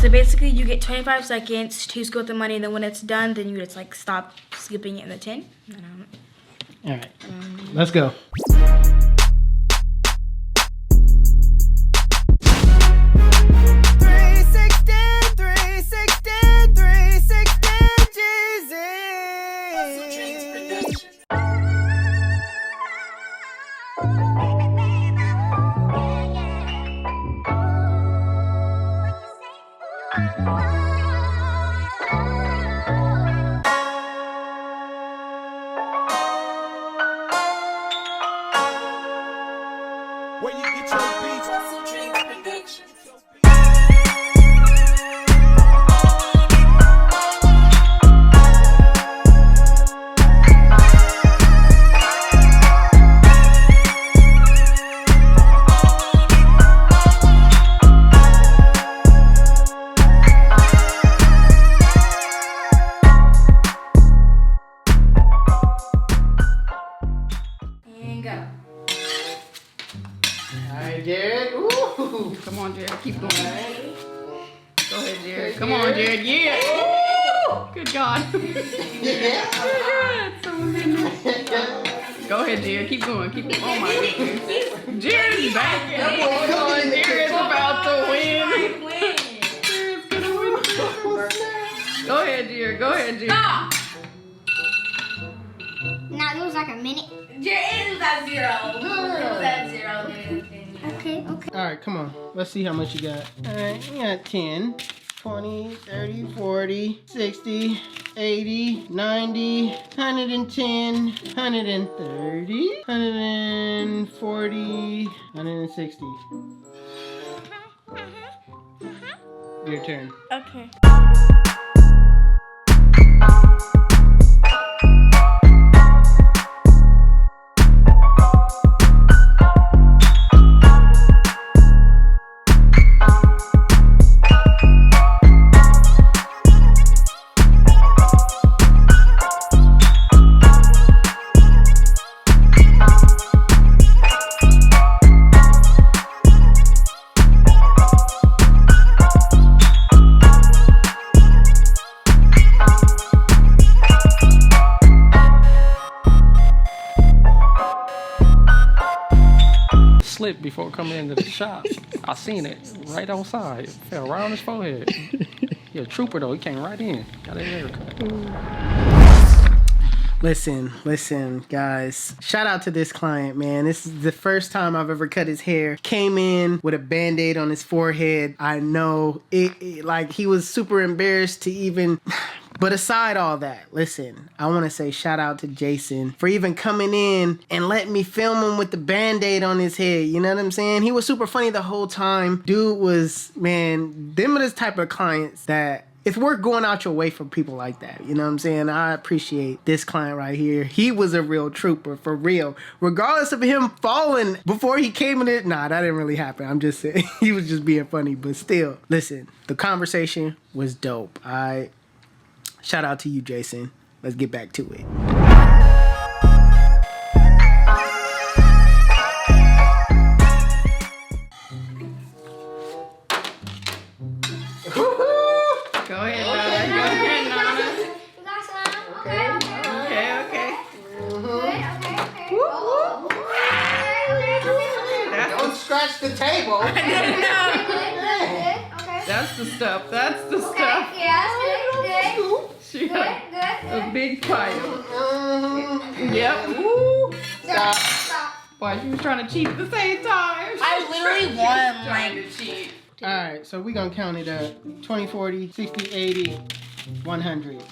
So basically, you get 25 seconds to squirt the money, and then when it's done, then you just like stop skipping it in the tin. All right, let's go. Where you get your beats? HustleDreamProduction. And go. All right, Jared. Ooh. Come on, Jared. Keep going. Right. Go ahead, Jared. Come on, Jared. Yeah. Woo! Good God. Yeah. Good. Someone's in there. Go ahead, Jared. Keep going. Keep going. Oh my goodness. Jared's back. Oh my God. Jared's about to win. Jared's gonna win. Go ahead, Jared. Go ahead, Jared. Stop. Now it was like a minute. It was at 0. It was at 0. Okay, okay. All right, come on. Let's see how much you got. All right, you got 10, 20, 30, 40, 60, 80, 90, 110, 130, 140, 160. Your turn. Okay. Slipped before coming into the shop. I seen it right outside. It fell right on his forehead. He a trooper though. He came right in. Got his haircut. Listen, guys. Shout out to this client, man. This is the first time I've ever cut his hair. Came in with a Band-Aid on his forehead. I know it like he was super embarrassed to even. But aside all that, listen, I want to say shout out to Jason for even coming in and letting me film him with the Band-Aid on his head. You know what I'm saying? He was super funny the whole time. Dude was, man, them are the type of clients that it's worth going out your way for people like that. You know what I'm saying? I appreciate this client right here. He was a real trooper, for real. Regardless of him falling before he came in it. Nah, that didn't really happen. I'm just saying. He was just being funny. But still, listen, the conversation was dope. Shout out to you, Jason. Let's get back to it. Go ahead, Nana. Go ahead, Nana. You got some? Okay, okay. Okay. Okay. Okay. Don't scratch the table. That's the stuff. That's the stuff. Yeah, that's good. She Good. got Good. a big pile. Yep. Stop. Why she was trying to cheat at the same time? I literally won, Trying like- to cheat. All right, so we're going to count it up. 20, 40, 60, 80, 100.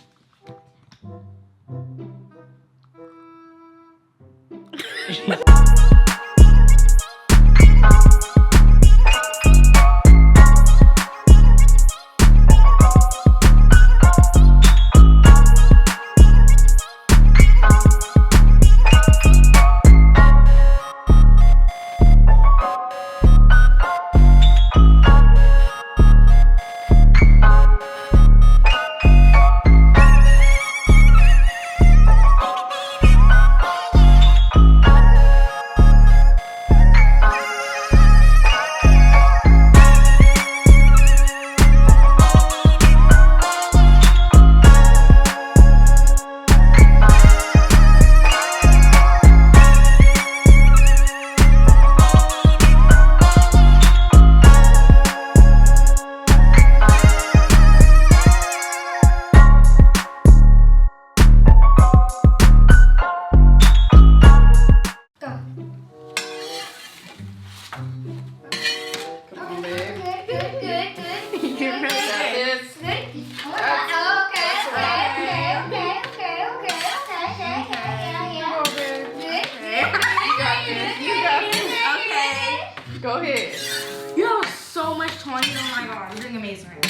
20. Oh my god, you're doing amazing right now.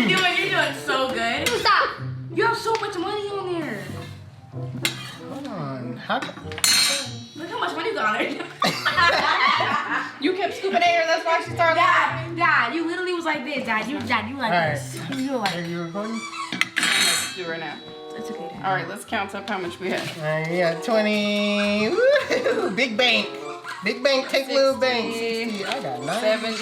You're doing so good. Stop. You have so much money on there. Hold on. How? Look how much money you got on there. You kept scooping air, that's why she started laughing. Dad, you literally was like this, Dad. You were like Alright. this. You were like, Are you recording? Let's do it right now. it's okay, Dad. All right, let's count up how much we have. Alright, you got 20. Woo! Big bank. Big bank, take little bank. 60. I got 90. 70,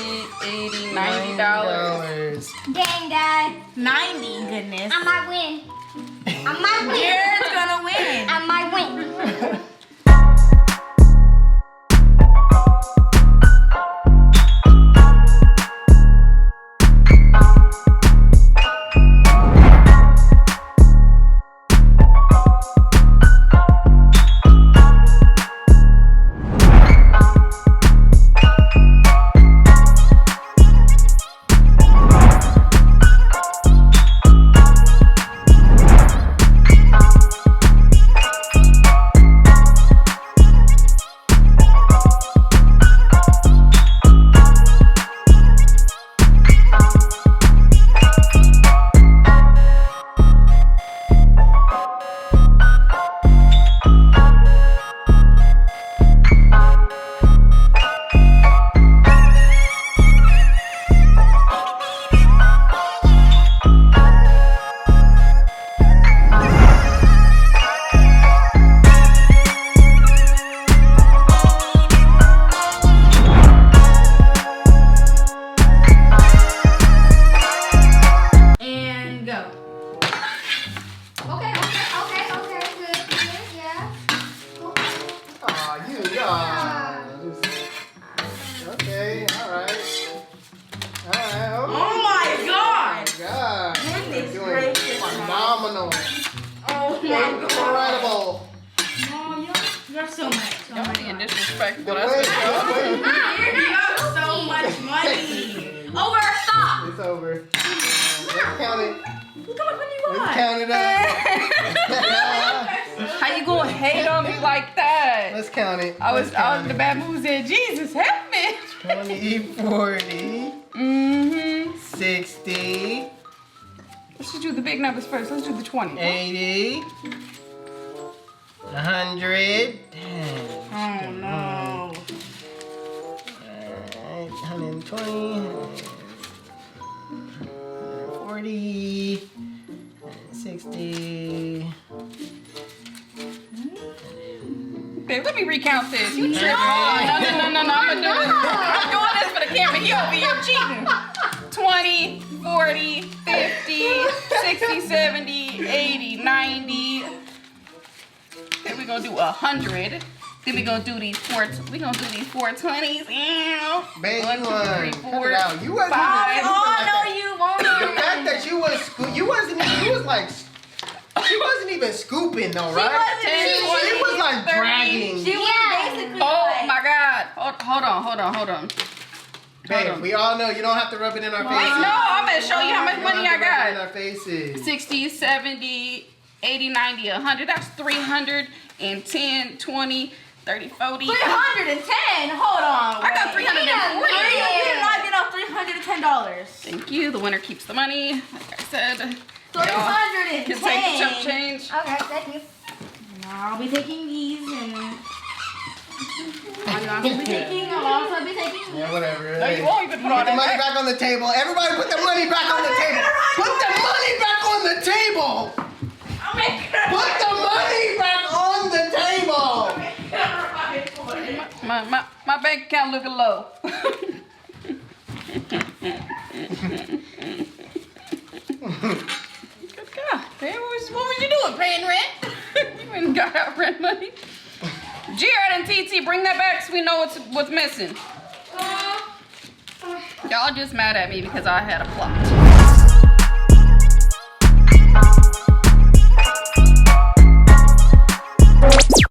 80, $90. $90. Dang, Dad. 90, goodness. I might win. I might win. Jared's gonna win. I might win. Phenomenal. Oh my god. Incredible. No, you're so much. So Y'all much. being disrespectful. The That's way- what y'all the way- You have so much money. Over, stop. It's over. Let's count it. Look how much money you Let's got. count it up. How you gonna hate on me like that? Let's count it. I was Let's count in the it. bad mood saying, Jesus, help me. 20, 40, Mm-hmm. 60, Let's just do the big numbers first. Let's do the 20. 80, 100. Damn. Oh no. Alright, 120, 140, 160. Babe, let me recount this. You tripping. No. No. I'm doing this for the camera. He over here cheating. 20, 40, 50, 60, 70, 80, 90. Then we're gonna do 100. Then we're gonna do these 420s. Babe, One, you two, won. three, Cut four, it out. You wasn't five. even Oh like that. no, you won't. The fact that you was you wasn't even, you was like, she wasn't even scooping though, right? wasn't. She was like 30. dragging. She was basically Oh like, my God. Hold on. Babe, we all know you don't have to rub it in our faces. Wait, no, I'm gonna show you how much You don't money have I to rub it in got. our faces. 60, 70, 80, 90, 100. That's 310, 20, 30, 40. 310. Hold on. I got wait. 340. You did not get off $310. Thank you. The winner keeps the money. Like I said, y'all 310. can take the chump change. Okay, thank you. I'll be taking these and I'll also be taking Yeah, whatever. No, you won't even put all Put the money that. back on the table. Everybody put the money back on the table. Put the money back on the table. I'll make it Put the money back on the table. right for you. My bank account looking low. Good God. Man, what was you doing? Paying rent? You ain't got out rent money. Jared and TT, bring that back so we know what's missing. Y'all just mad at me because I had a plot.